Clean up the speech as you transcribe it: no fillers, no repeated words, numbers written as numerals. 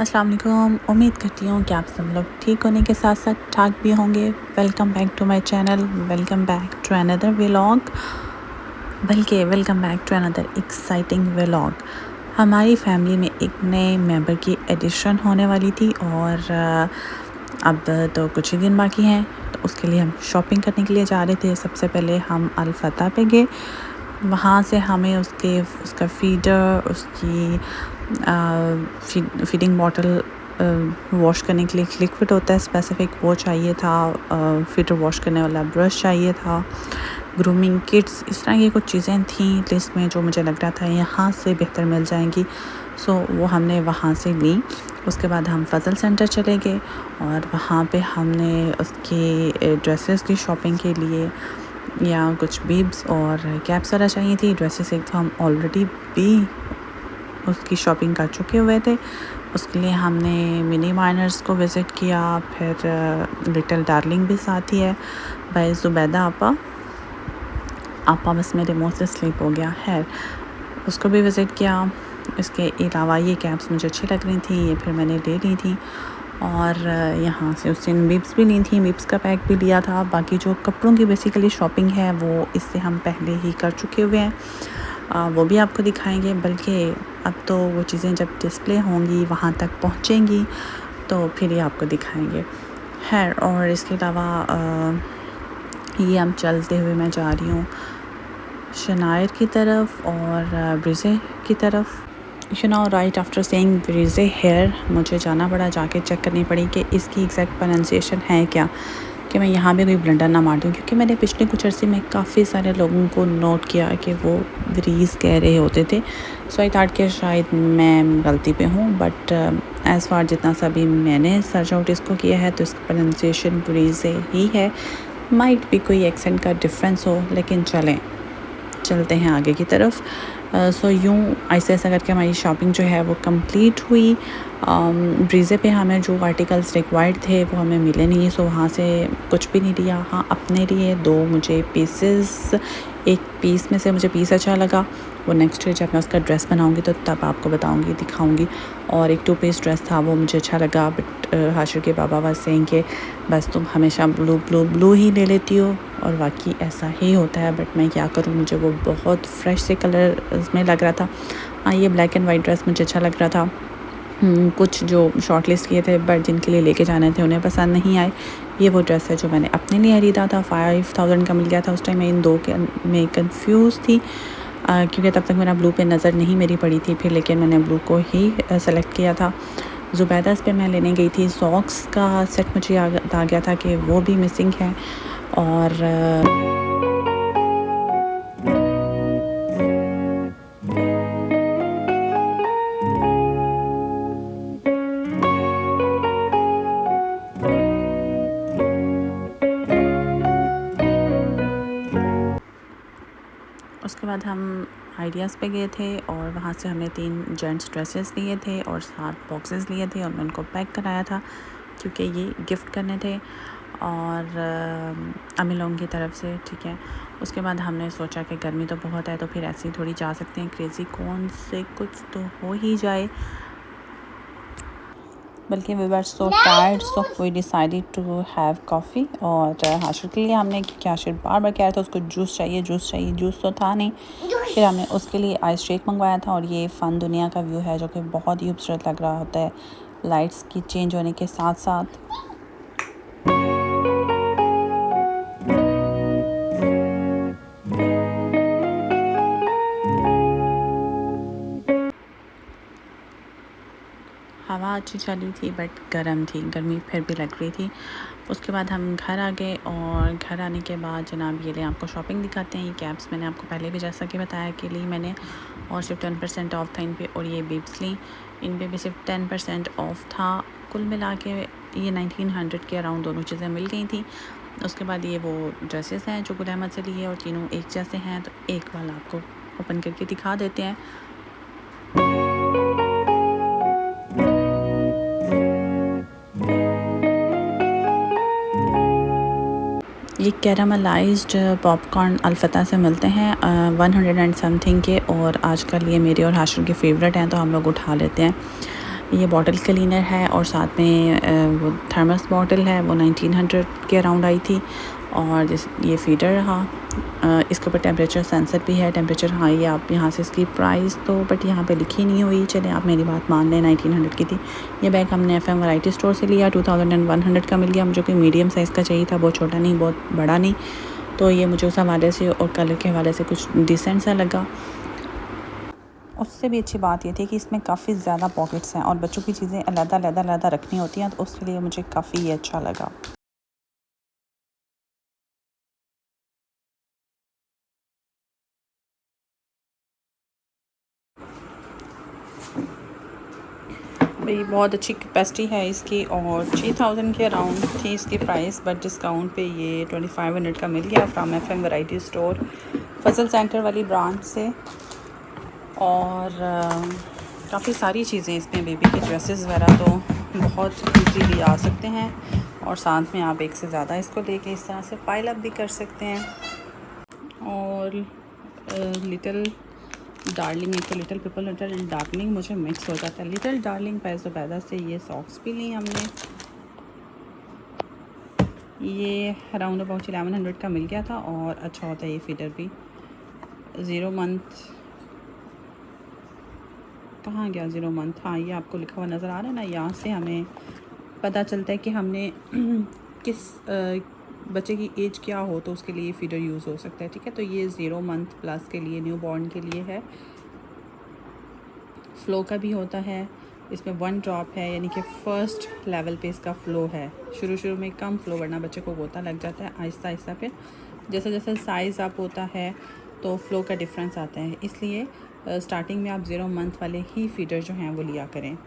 अस्सलाम वालेकुम। उम्मीद करती हूँ कि आप सब लोग ठीक होने के साथ साथ ठाक भी होंगे। Welcome back to my channel, welcome back to another vlog, बल्कि welcome back to another exciting vlog. हमारी फैमिली में एक नए मेंबर की एडिशन होने वाली थी और अब तो कुछ ही दिन बाकी हैं, तो उसके लिए हम शॉपिंग करने के लिए जा रहे थे। सबसे पहले हम अल फतह पे गए। वहाँ से हमें उसका फीडर, उसकी फीडिंग बॉटल वॉश करने के लिए एक लिक्विड होता है स्पेसिफिक, वो चाहिए था। फीडर वॉश करने वाला ब्रश चाहिए था। ग्रूमिंग किट्स, इस तरह की कुछ चीज़ें थी लिस्ट में जो मुझे लग रहा था यहाँ से बेहतर मिल जाएंगी। सो वो हमने वहाँ से ली। उसके बाद हम फजल सेंटर चले गए और वहाँ पे हमने उसके ड्रेसेस की शॉपिंग के लिए या कुछ बीब्स और कैप्स वगैरह चाहिए थी। ड्रेसेस एक तो हम ऑलरेडी भी उसकी शॉपिंग कर चुके हुए थे। उसके लिए हमने मिनी माइनर्स को विज़िट किया। फिर लिटिल डार्लिंग भी साथ ही है बाय ज़ुबैदा आपा बस मेरे मुँह से स्लिप हो गया है, उसको भी विज़िट किया। इसके अलावा ये कैप्स मुझे अच्छी लग रही थी, ये फिर मैंने ले ली थी। और यहाँ से उसने बीब्स भी ली थी, बीब्स का पैक भी लिया था। बाकी जो कपड़ों की बेसिकली शॉपिंग है वो इससे हम पहले ही कर चुके हुए हैं, वो भी आपको दिखाएंगे। बल्कि अब तो वो चीज़ें जब डिस्प्ले होंगी, वहाँ तक पहुँचेंगी, तो फिर ये आपको दिखाएंगे। खैर, और इसके अलावा ये हम चलते हुए मैं जा रही हूँ शनायर की तरफ और ब्रिज़े की तरफ। राइट आफ्टर सेइंग ब्रिज़े हेयर मुझे जाना पड़ा, जाके चेक करनी पड़ी कि इसकी एग्जैक्ट प्रोनाउंसिएशन है क्या, कि मैं यहाँ भी कोई ब्लंडर ना मार दूँ। क्योंकि मैंने पिछले कुछ अर्से में काफ़ी सारे लोगों को नोट किया कि वो ब्रीज़ कह रहे होते थे। सो आई थॉट कि शायद मैं गलती पे हूँ, बट एज़ फार जितना सा भी मैंने सर्च आउट इसको किया है तो इसका प्रोनाउंसिएशन ब्रीज़े ही है। माइट भी कोई एक्सेंट का डिफरेंस हो, लेकिन चलते हैं आगे की तरफ। सो यूँ ऐसे ऐसा करके हमारी शॉपिंग जो है वो कंप्लीट हुई। ब्रीज़े पे हमें जो आर्टिकल्स रिक्वायर्ड थे वो हमें मिले नहीं, सो वहाँ से कुछ भी नहीं लिया। हाँ, अपने लिए 2 मुझे पीसेस, एक पीस में से मुझे पीस अच्छा लगा, वो नेक्स्ट जब मैं उसका ड्रेस बनाऊंगी तो तब आपको बताऊंगी, दिखाऊंगी। और एक 2 पीस ड्रेस था, वो मुझे अच्छा लगा। बट हाशिर के बाबा वाज सेइंग कि बस तुम हमेशा ब्लू ही ले लेती हो, और वाकई ऐसा ही होता है। बट मैं क्या करूँ, मुझे वो बहुत फ्रेश से कलर में लग रहा था। हाँ, ये ब्लैक एंड वाइट ड्रेस मुझे अच्छा लग रहा था। कुछ जो शॉर्ट लिस्ट किए थे बट जिनके लिए लेके जाने थे उन्हें पसंद नहीं आए। ये वो ड्रेस है जो मैंने अपने लिए ख़रीदा था, 5000 का मिल गया था। उस टाइम मैं इन 2 के में कंफ्यूज थी, क्योंकि तब तक मेरा ब्लू पे नज़र नहीं मेरी पड़ी थी फिर, लेकिन मैंने ब्लू को ही सेलेक्ट किया था। ज़ुबैदास पे मैं लेने गई थी, सॉक्स का सेट मुझे याद आ गया था कि वो भी मिसिंग है। और उसके बाद हम आइडियाज़ पे गए थे और वहाँ से हमने 3 जेंट्स ड्रेसेस लिए थे और 7 बॉक्सेस लिए थे, और मैं उनको पैक कराया था क्योंकि ये गिफ्ट करने थे और अम्मी लोगों की तरफ से। ठीक है, उसके बाद हमने सोचा कि गर्मी तो बहुत है, तो फिर ऐसे ही थोड़ी जा सकते हैं, क्रेज़ी कौन से कुछ तो हो ही जाए। बल्कि we were so tired, so we decided to have coffee. और हाशिर के लिए हमने, क्योंकि हाशिर बार बार कह रहा था उसको जूस चाहिए, जूस तो था नहीं, फिर हमने उसके लिए आइस शेक मंगवाया था। और ये फ़न दुनिया का व्यू है जो कि बहुत ही खूबसूरत लग रहा होता है लाइट्स की चेंज होने के साथ साथ। हवा अच्छी चली थी बट गर्म थी, गर्मी फिर भी लग रही थी। उसके बाद हम घर आ गए और घर आने के बाद जनाब ये ले आपको शॉपिंग दिखाते हैं। ये कैप्स मैंने आपको पहले भी जैसा कि बताया कि ली मैंने, और सिर्फ 10% ऑफ था इन पे। और ये बीब्स ली, इन पे भी सिर्फ 10% ऑफ था। कुल मिला के ये 1900 के अराउंड दोनों चीज़ें मिल गई थी। उसके बाद ये वो ड्रेसेस हैं जो गुल अहमद से लिए, और तीनों एक जैसे हैं, तो एक वाला आपको ओपन करके दिखा देते हैं। ये कैरामलाइज्ड पॉपकॉर्न अल फतह से मिलते हैं 100 एंड समथिंग के, और आजकल ये मेरे और हाशिर के फेवरेट हैं, तो हम लोग उठा लेते हैं। ये बॉटल क्लीनर है और साथ में वो थर्मस बॉटल है, वो 1900 के अराउंड आई थी। और ये फीडर रहा, इसके ऊपर टेम्परेचर सेंसर भी है, टेम्परेचर हाई। आप यहाँ से इसकी प्राइस तो बट यहाँ पे लिखी नहीं हुई, चले आप मेरी बात मान लें, 1900 की थी। ये बैग हमने FM वैरायटी स्टोर से लिया, 2100 का मिल गया मुझे, कोई मीडियम साइज़ का चाहिए था, बहुत छोटा नहीं बहुत बड़ा नहीं। तो ये मुझे उस हवाले से और कलर के हवाले से कुछ डिसेंट सा लगा। उससे भी अच्छी बात ये थी कि इसमें काफ़ी ज़्यादा पॉकेट्स हैं और बच्चों की चीज़ें अलग-अलग रखनी होती हैं, तो उसके लिए मुझे काफ़ी ये अच्छा लगा। भाई बहुत अच्छी कैपेसिटी है इसकी और 3000 के अराउंड थी इसकी प्राइस, बट डिस्काउंट पे ये 2500 का मिल गया from FM variety store, Fazal centre वाली ब्रांच से। और काफ़ी सारी चीज़ें इसमें, बेबी के ड्रेसेस वगैरह तो बहुत इजीली आ सकते हैं और साथ में आप एक से ज़्यादा इसको लेके इस तरह से पाइल अप भी कर सकते हैं। और लिटिल डार्लिंग, एक तो लिटिल पीपल, लिटिल डार्लिंग मुझे मिक्स हो जाता है। लिटिल डार्लिंग पैदा से ये सॉक्स भी ली हमने, ये अराउंड अबाउट 1100 का मिल गया था और अच्छा होता है ये फीडर भी। 0 मंथ कहाँ गया, 0 मंथ, हाँ ये आपको लिखा हुआ नज़र आ रहा है ना, यहाँ से हमें पता चलता है कि हमने किस बच्चे की एज क्या हो तो उसके लिए फीडर यूज़ हो सकता है। ठीक है, तो ये 0 मंथ प्लस के लिए, न्यू बॉर्न के लिए है। फ़्लो का भी होता है, इसमें 1 ड्रॉप है, यानी कि फ़र्स्ट लेवल पे इसका फ़्लो है। शुरू में कम फ़्लो, वरना बच्चे को गोता लग जाता है। आहिस्ता आहिस्ता फिर जैसे जैसे साइज़ अप होता है तो फ़्लो का डिफरेंस आता है, इसलिए स्टार्टिंग में आप 0 मंथ वाले ही फीडर जो हैं वो लिया करें।